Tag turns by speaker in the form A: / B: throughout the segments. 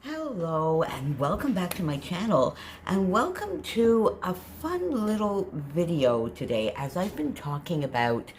A: Hello and welcome back to my channel, and welcome to a fun little video today. As I've been talking about,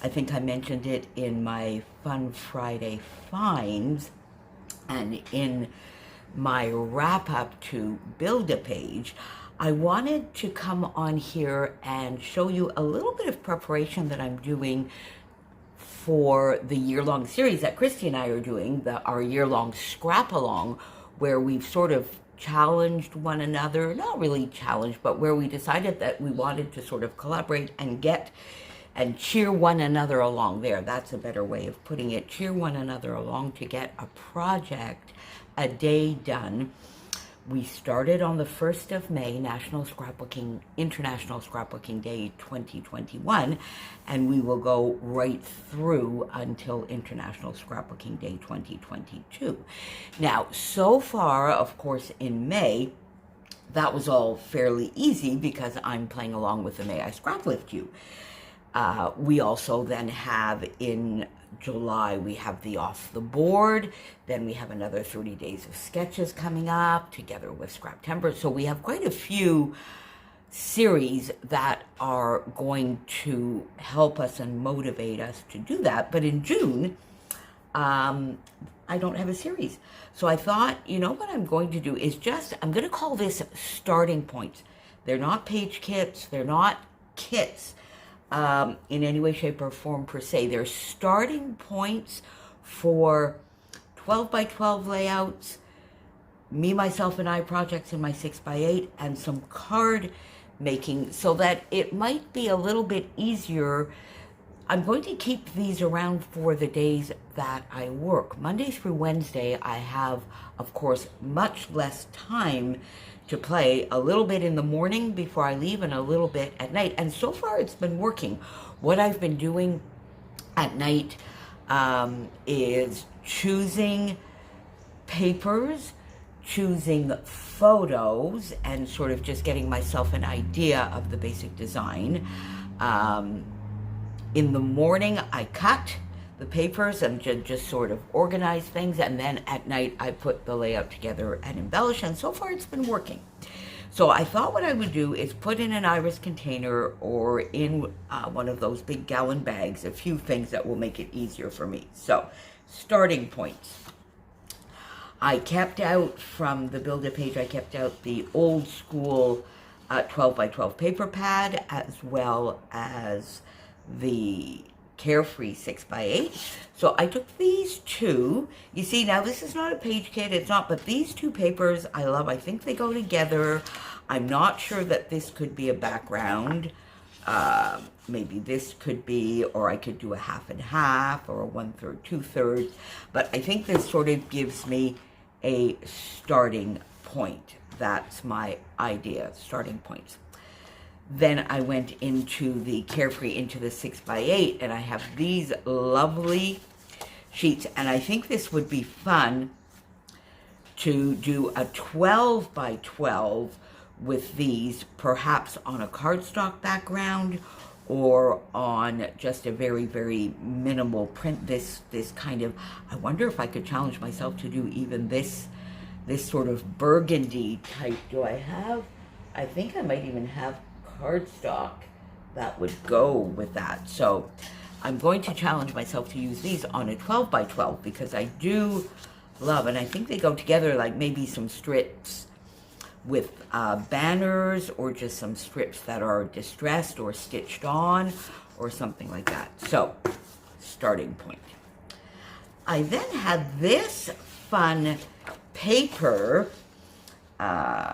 A: I think I mentioned it in my Fun Friday finds and in my wrap up to Build-A-Page, I wanted to come on here and show you a little bit of preparation that I'm doing for the year-long series that Christy and I are doing, our year-long scrap-along, where we've sort of challenged one another, not really challenged, but where we decided that we wanted to sort of collaborate and get and cheer one another along. That's a better way of putting it. Cheer one another along to get a project, a day done. We started on the 1st of May, International Scrapbooking Day 2021, and we will go right through until International Scrapbooking Day 2022. Now, so far, of course, in May, that was all fairly easy because I'm playing along with the May I Scrap With You. We also then have in July, we have the Off the Board, then we have another 30 days of sketches coming up together with Scraptember. So we have quite a few series that are going to help us and motivate us to do that. But in June, I don't have a series. So I thought, you know what I'm going to do is I'm going to call this starting points. They're not page kits, they're not kits in any way, shape, or form per se. They're starting points for 12 by 12 layouts, me, myself, and I projects in my 6 by 8, and some card making so that it might be a little bit easier. I'm going to keep these around for the days that I work. Monday through Wednesday, I have, of course, much less time to play, a little bit in the morning before I leave and a little bit at night. And so far it's been working. What I've been doing at night is choosing papers, choosing photos, and sort of just getting myself an idea of the basic design. In the morning, I cut the papers and just sort of organize things, and then at night I put the layout together and embellish, and so far it's been working. So I thought what I would do is put in an iris container or in one of those big gallon bags a few things that will make it easier for me. So, starting points. I kept out from the Build-A-Page, I kept out the old school 12 by 12 paper pad, as well as the Carefree 6 by 8. So I took these two. You see, now this is not a page kit, it's not, but these two papers I love. I think they go together. I'm not sure that this could be a background. Maybe this could be, or I could do a half and half, or a 1/3, 2/3. But I think this sort of gives me a starting point. That's my idea, starting points. Then I went into the Carefree, into the 6 by 8, and I have these lovely sheets. And I think this would be fun to do a 12 by 12 with these, perhaps on a cardstock background or on just a very, very minimal print. This kind of, I wonder if I could challenge myself to do even this sort of burgundy type. Do I think I might even have cardstock that would go with that. So I'm going to challenge myself to use these on a 12 by 12 because I do love, and I think they go together, like maybe some strips with banners, or just some strips that are distressed or stitched on or something like that. So, starting point. I then had this fun paper.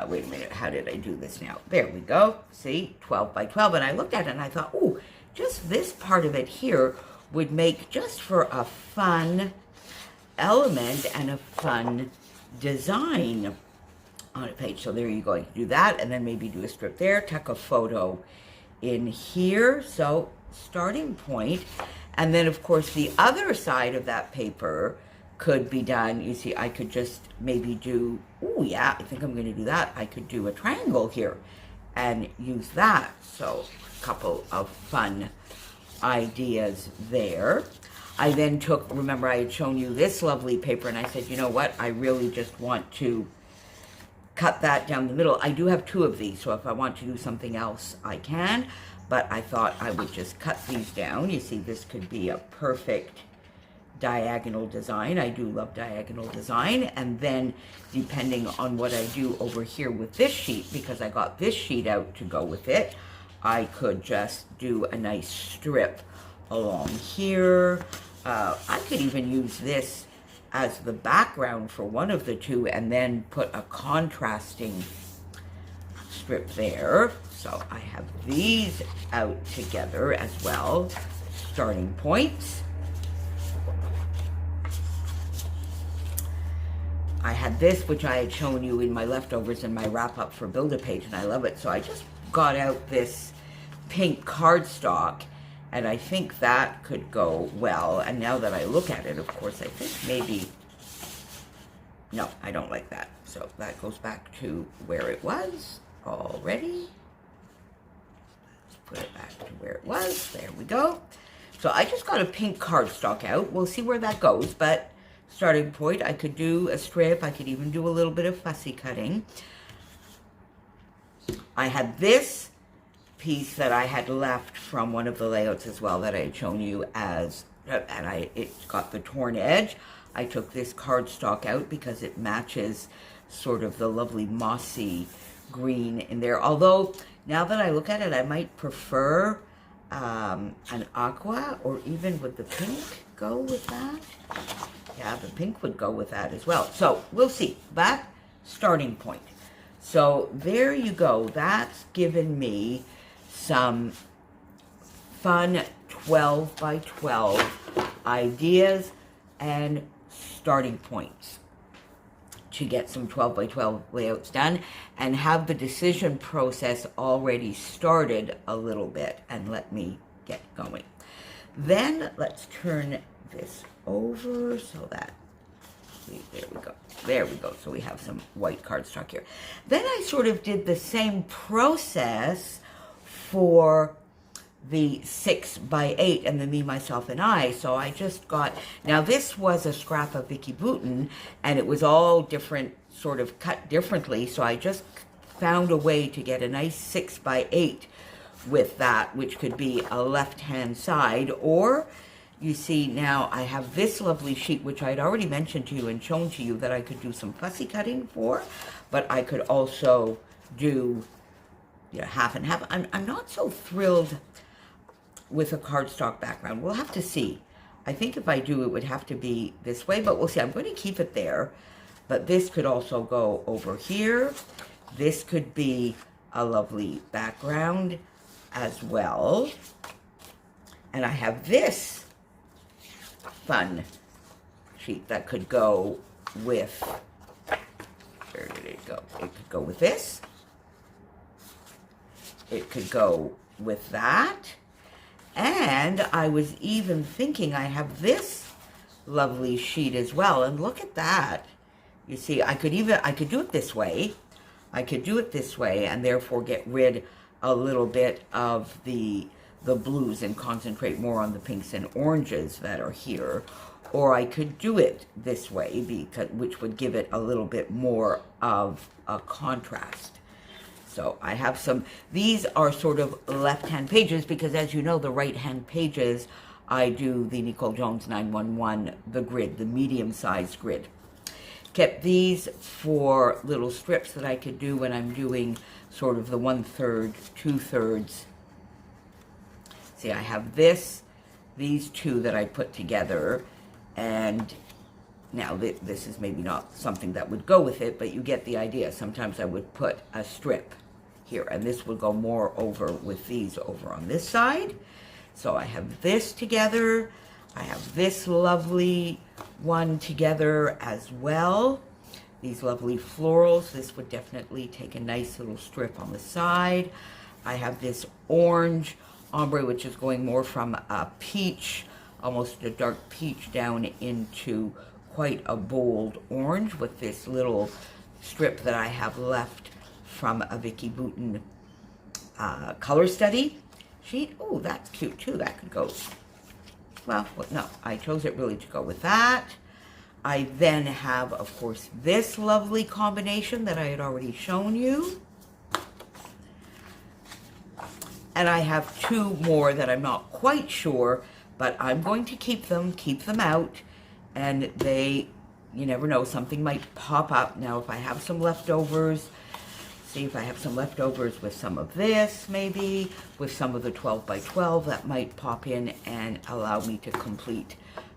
A: Wait a minute, how did I do this now? There we go. See, 12 by 12. And I looked at it and I thought, oh, just this part of it here would make just for a fun element and a fun design on a page. So there you go. You can do that, and then maybe do a strip there, tuck a photo in here. So starting point. And then, of course, the other side of that paper could be done. You see, I could just maybe do, oh yeah, I think I'm going to do that. I could do a triangle here and use that. So a couple of fun ideas there. I then took, remember I had shown you this lovely paper, and I said, you know what, I really just want to cut that down the middle. I do have 2 of these, so if I want to do something else, I can, but I thought I would just cut these down. You see, this could be a perfect diagonal design. I do love diagonal design. And then depending on what I do over here with this sheet, because I got this sheet out to go with it, I could just do a nice strip along here. I could even use this as the background for one of the 2 and then put a contrasting strip there. So I have these out together as well, starting points. I had this, which I had shown you in my leftovers in my wrap-up for Build-A-Page, and I love it. So I just got out this pink cardstock, and I think that could go well. And now that I look at it, of course, I think maybe, no, I don't like that. So that goes back to where it was already. Let's put it back to where it was. There we go. So I just got a pink cardstock out. We'll see where that goes, but starting point, I could do a strip. I could even do a little bit of fussy cutting. I had this piece that I had left from one of the layouts as well that I had shown you as, and it's got the torn edge. I took this cardstock out because it matches sort of the lovely mossy green in there. Although, now that I look at it, I might prefer an aqua, or even would the pink go with that? Yeah, the pink would go with that as well. So we'll see. But starting point. So there you go. That's given me some fun 12 by 12 ideas and starting points to get some 12 by 12 layouts done and have the decision process already started a little bit, and let me get going. Then let's turn this over so that there we go. So we have some white cardstock here. Then I sort of did the same process for the 6 by 8 and the Me, Myself, and I. So I just got, now this was a scrap of Vicki Boutin, and it was all different, sort of cut differently. So I just found a way to get a nice 6 by 8 with that, which could be a left-hand side, or you see now I have this lovely sheet, which I had already mentioned to you and shown to you that I could do some fussy cutting for, but I could also do, you know, half and half. I'm not so thrilled with a cardstock background. We'll have to see. I think if I do, it would have to be this way, but we'll see. I'm going to keep it there, but this could also go over here. This could be a lovely background as well. And I have this fun sheet that could go with, where did it go? It could go with this. It could go with that. And I was even thinking I have this lovely sheet as well. And look at that. You see, I could do it this way. I could do it this way and therefore get rid a little bit of the blues and concentrate more on the pinks and oranges that are here. Or I could do it this way, which would give it a little bit more of a contrast. So I have some, these are sort of left-hand pages because, as you know, the right-hand pages, I do the Nicole Jones 911, the grid, the medium-sized grid. Kept these for little strips that I could do when I'm doing sort of the 1/3, 2/3. See, I have these two that I put together, and now this is maybe not something that would go with it, but you get the idea. Sometimes I would put a strip here, and this would go more over with these over on this side. So I have this together. I have this lovely one together as well. These lovely florals. This would definitely take a nice little strip on the side. I have this orange ombre, which is going more from a peach, almost a dark peach, down into quite a bold orange with this little strip that I have left from a Vicki Boutin color study sheet. Oh, that's cute too. That could go well, no, I chose it really to go with that. I then have, of course, this lovely combination that I had already shown you. And I have two more that I'm not quite sure, but I'm going to keep them out. And you never know, something might pop up. Now, if I have some leftovers, see if I have some leftovers with some of this, maybe, with some of the 12 by 12, that might pop in and allow me to complete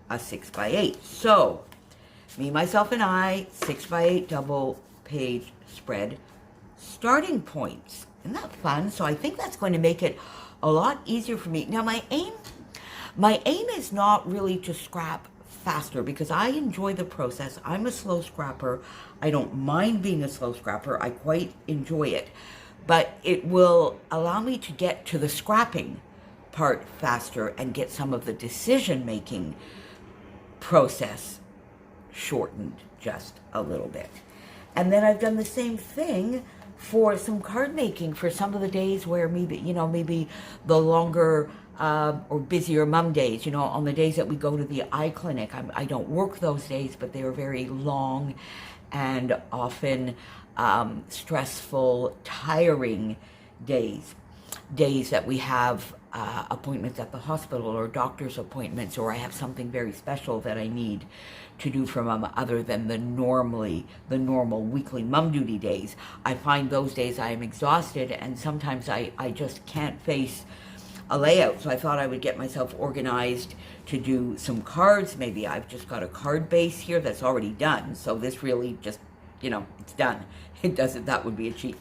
A: a 6 by 8. So, me, myself, and I, 6 by 8 double page spread starting points. Isn't that fun? So I think that's going to make it a lot easier for me. Now, my aim is not really to scrap faster because I enjoy the process. I'm a slow scrapper. I don't mind being a slow scrapper. I quite enjoy it. But it will allow me to get to the scrapping part faster and get some of the decision-making process shortened just a little bit. And then I've done the same thing for some card making for some of the days where maybe the longer or busier mom days, on the days that we go to the eye clinic. I don't work those days, but they are very long and often stressful, tiring days that we have appointments at the hospital or doctor's appointments, or I have something very special that I need to do for mom other than the normal weekly mom duty days. I find those days I am exhausted, and sometimes I just can't face a layout. So I thought I would get myself organized to do some cards. Maybe I've just got a card base here that's already done. So this really just, it's done. It doesn't, that would be a cheat.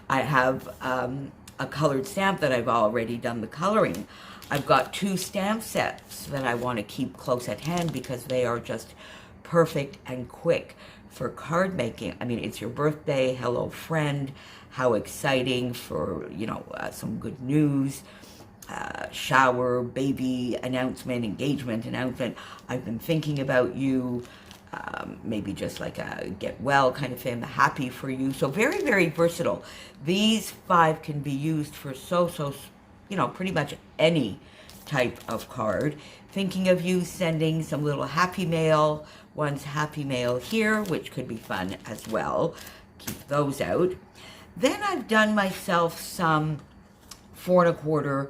A: I have a colored stamp that I've already done the coloring. I've got 2 stamp sets that I want to keep close at hand because they are just perfect and quick for card making. I mean, it's your birthday, hello friend, how exciting for, some good news, shower, baby announcement, engagement announcement. I've been thinking about you, maybe just like a get well kind of thing, the happy for you. So very, very versatile. These 5 can be used for pretty much any type of card. Thinking of you, sending some little happy mail, one's happy mail here, which could be fun as well. Keep those out. Then I've done myself some 4 1/4,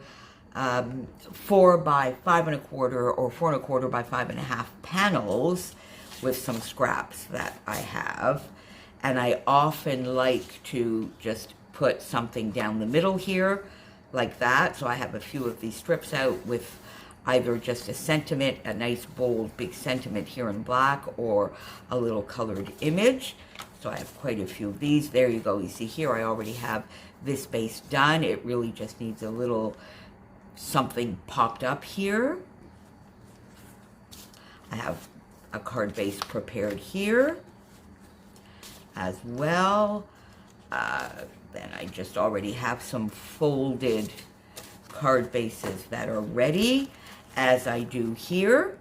A: 4 by 5 1/4, or 4 1/4 by 5 1/2 panels with some scraps that I have. And I often like to just put something down the middle here, like that. So I have a few of these strips out with either just a sentiment, a nice bold big sentiment here in black, or a little colored image. So I have quite a few of these. There you go. You see here I already have this base done. It really just needs a little something popped up here. I have a card base prepared here as well. Then I just already have some folded card bases that are ready, as I do here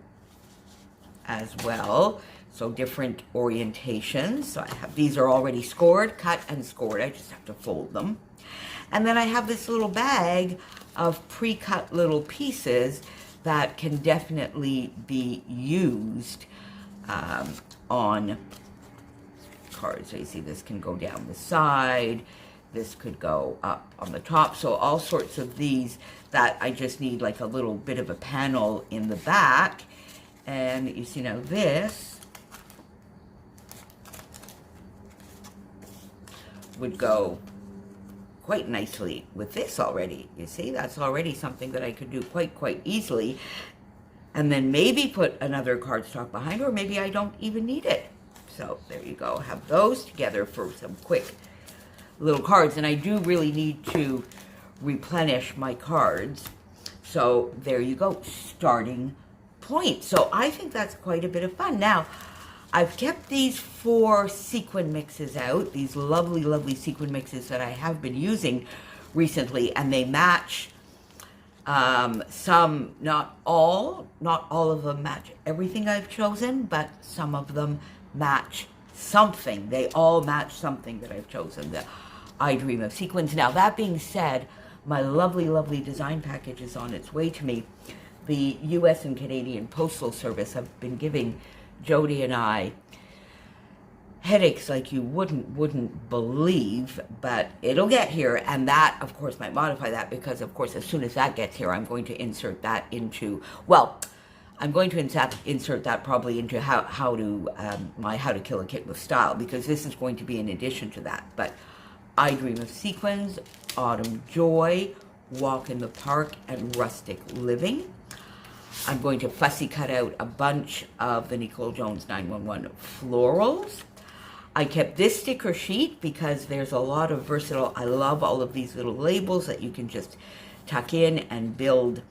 A: as well. So different orientations. So I have, these are already scored, cut and scored. I just have to fold them. And then I have this little bag of pre-cut little pieces that can definitely be used on cards. So you see this can go down the side. This could go up on the top. So all sorts of these that I just need like a little bit of a panel in the back. And you see now this would go quite nicely with this already. You see, that's already something that I could do quite easily. And then maybe put another cardstock behind, or maybe I don't even need it. So there you go. Have those together for some quick little cards. And I do really need to replenish my cards. So there you go. Starting point. So I think that's quite a bit of fun. Now, I've kept these 4 sequin mixes out, these lovely sequin mixes that I have been using recently, and they match some, not all of them match everything I've chosen, but some of them match something. They all match something that I've chosen, the I Dream of Sequins. Now, that being said, my lovely design package is on its way to me. the U.S. and Canadian Postal Service have been giving Jody and I headaches like you wouldn't believe, but it'll get here, and that, of course, might modify that, because, of course, as soon as that gets here, I'm going to insert that into, well, I'm going to insert that probably into my How to Kill a Kit with Style, because this is going to be in addition to that. But I Dream of Sequins, Autumn Joy, Walk in the Park, and Rustic Living. I'm going to fussy cut out a bunch of the Nicole Jones 911 florals. I kept this sticker sheet because there's a lot of versatile, I love all of these little labels that you can just tuck in and build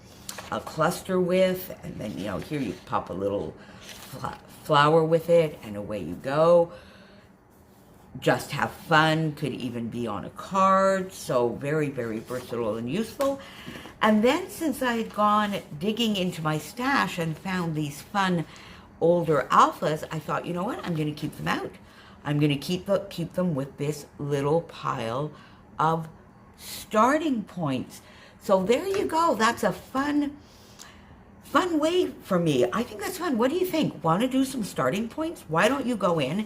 A: a cluster with, and then, you know, here you pop a little flower with it, and away you go. Just have fun, could even be on a card, so very, very versatile and useful. And then, since I had gone digging into my stash and found these fun older alphas, I thought, you know what, I'm going to keep them out. I'm going to keep them with this little pile of starting points. So there you go. That's a fun way for me. I think that's fun. What do you think? Want to do some starting points? Why don't you go in?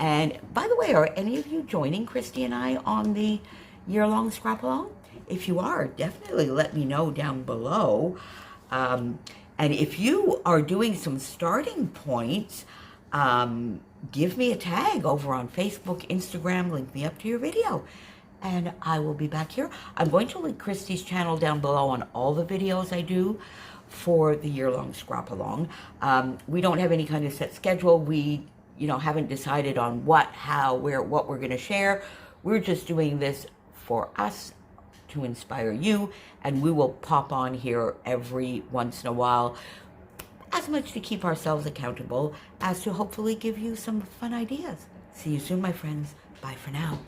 A: And by the way, are any of you joining Christy and I on the year-long scrap-along? If you are, definitely let me know down below. And if you are doing some starting points, give me a tag over on Facebook, Instagram, link me up to your video, and I will be back here. I'm going to link Christy's channel down below on all the videos I do for the year-long scrap-along. We don't have any kind of set schedule. We, you know, haven't decided on what, how, where, what we're going to share. We're just doing this for us to inspire you, and we will pop on here every once in a while, as much to keep ourselves accountable as to hopefully give you some fun ideas. See you soon, my friends. Bye for now.